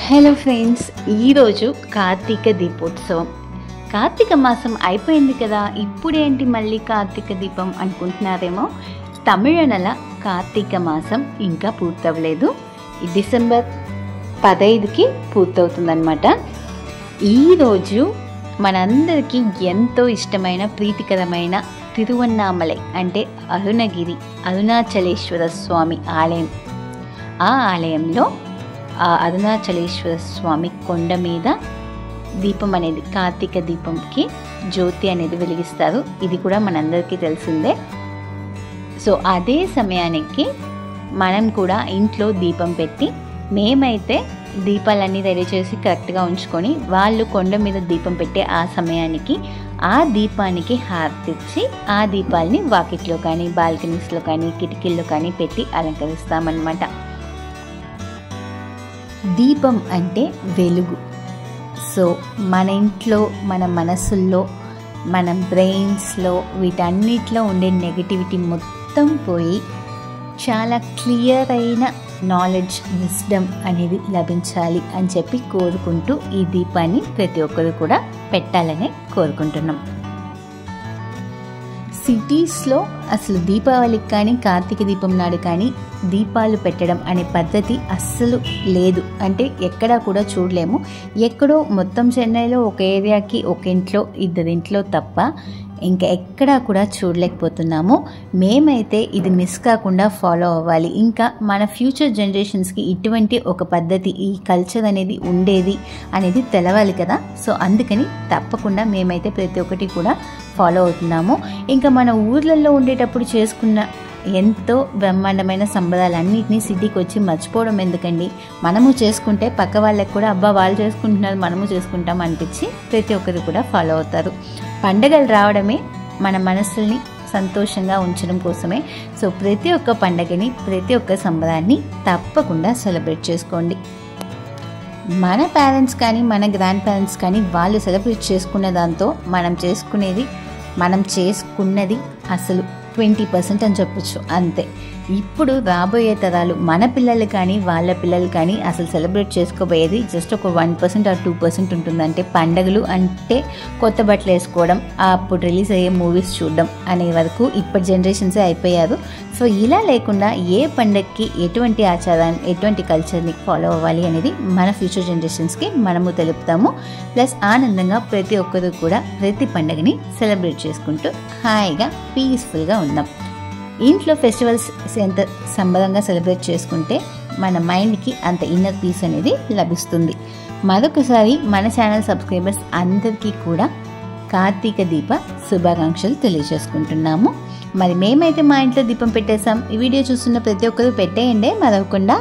Hello friends, ఈరోజు కార్తీక దీపోత్సవం. కార్తీక మాసం అయిపోయింది కదా, ఇప్పుడేంటి మళ్ళీ కార్తీక దీపం అనుకుంటున్నారేమో. తమిళ నెల కార్తీక మాసం ఇంకా పూర్తవలేదు. డిసెంబర్ 15కి పూర్తవుతుందన్నమాట. ఈరోజు మనందరికీ ఎంతో ఇష్టమైన ప్రీతికరమైన తిరువన్నామలై అంటే అరుణాచలేశ్వర స్వామి ఆలయం. ఆ ఆలయంలో ఆ అరుణాచలేశ్వర స్వామి కొండ మీద దీపం అనేది, కార్తీక దీపంకి జ్యోతి అనేది వెలిగిస్తారు. ఇది కూడా మనందరికీ తెలిసిందే. సో అదే సమయానికి మనం కూడా ఇంట్లో దీపం పెట్టి, మేమైతే దీపాలన్నీ రెడీ చేసి కరెక్ట్గా ఉంచుకొని, వాళ్ళు కొండ మీద దీపం పెట్టే ఆ సమయానికి ఆ దీపానికి హారతిచ్చి ఆ దీపాలని వాకిట్లో కానీ బాల్కనీస్లో కానీ కిటికీల్లో కానీ పెట్టి అలంకరిస్తామన్నమాట. దీపం అంటే వెలుగు. సో మన ఇంట్లో, మన మనసుల్లో, మన బ్రెయిన్స్లో, వీటన్నిటిలో ఉండే నెగటివిటీ మొత్తం పోయి చాలా క్లియర్ అయిన నాలెడ్జ్, విజ్డమ్ అనేది లభించాలి అని చెప్పి కోరుకుంటూ ఈ దీపాన్ని ప్రతి ఒక్కరు కూడా పెట్టాలని కోరుకుంటున్నాం. సిటీస్లో అసలు దీపావళికి కానీ కార్తీక దీపం నాడు కానీ దీపాలు పెట్టడం అనే పద్ధతి అస్సలు లేదు. అంటే ఎక్కడా కూడా చూడలేము. ఎక్కడో మొత్తం చెన్నైలో ఒక ఏరియాకి ఒక ఇంట్లో ఇద్దరింట్లో తప్ప ఇంకా ఎక్కడా కూడా చూడలేకపోతున్నాము. మేమైతే ఇది మిస్ కాకుండా ఫాలో అవ్వాలి. ఇంకా మన ఫ్యూచర్ జనరేషన్స్కి ఇటువంటి ఒక పద్ధతి, ఈ కల్చర్ అనేది ఉండేది అనేది తెలవాలి కదా. సో అందుకని తప్పకుండా మేమైతే ప్రతి ఒక్కటి కూడా ఫాలో అవుతున్నాము. ఇంకా మన ఊర్లలో ఉండేటప్పుడు చేసుకున్న ఎంతో బ్రహ్మాండమైన సంబరాలన్నింటినీ సిటీకి వచ్చి మర్చిపోవడం ఎందుకండి. మనము చేసుకుంటే పక్క వాళ్ళకి కూడా అబ్బా వాళ్ళు చేసుకుంటున్నారు మనము చేసుకుంటాం అనిపించి ప్రతి ఒక్కరు కూడా ఫాలో అవుతారు. పండగలు రావడమే మన మనసుల్ని సంతోషంగా ఉంచడం కోసమే. సో ప్రతి ఒక్క పండగని, ప్రతి ఒక్క సంబరాన్ని తప్పకుండా సెలబ్రేట్ చేసుకోండి. మన పేరెంట్స్ కానీ మన గ్రాండ్ పేరెంట్స్ కానీ వాళ్ళు సెలబ్రేట్ చేసుకున్న దాంతో మనం చేసుకున్నది అసలు 20% అని చెప్పచ్చు, అంతే. ఇప్పుడు రాబోయే తరాలు, మన పిల్లలు కానీ వాళ్ళ పిల్లలు కానీ అసలు సెలబ్రేట్ చేసుకోబోయేది జస్ట్ ఒక 1% ఆర్ 2% ఉంటుంది. అంటే పండగలు అంటే కొత్త బట్టలు వేసుకోవడం, అప్పుడు రిలీజ్ అయ్యే మూవీస్ చూడడం అనే వరకు ఇప్పటి జనరేషన్సే అయిపోయారు. సో ఇలా లేకుండా ఏ పండగకి ఎటువంటి ఆచారాన్ని, ఎటువంటి కల్చర్ని ఫాలో అవ్వాలి అనేది మన ఫ్యూచర్ జనరేషన్స్కి మనము తెలుపుతాము. ప్లస్ ఆనందంగా ప్రతి ఒక్కరు కూడా ప్రతి పండగని సెలబ్రేట్ చేసుకుంటూ హాయిగా పీస్ఫుల్గా ఉందాం. ఇంట్లో ఫెస్టివల్స్ ఎంత సంబరంగా సెలబ్రేట్ చేసుకుంటే మన మైండ్కి అంత ఇన్నర్ పీస్ అనేది లభిస్తుంది. మరొకసారి మన ఛానల్ సబ్స్క్రైబర్స్ అందరికీ కూడా కార్తీక దీప శుభాకాంక్షలు తెలియజేసుకుంటున్నాము. మరి మేమైతే మా ఇంట్లో దీపం పెట్టేసాం. ఈ వీడియో చూస్తున్న ప్రతి ఒక్కరు పెట్టేయండి మరవకుండా.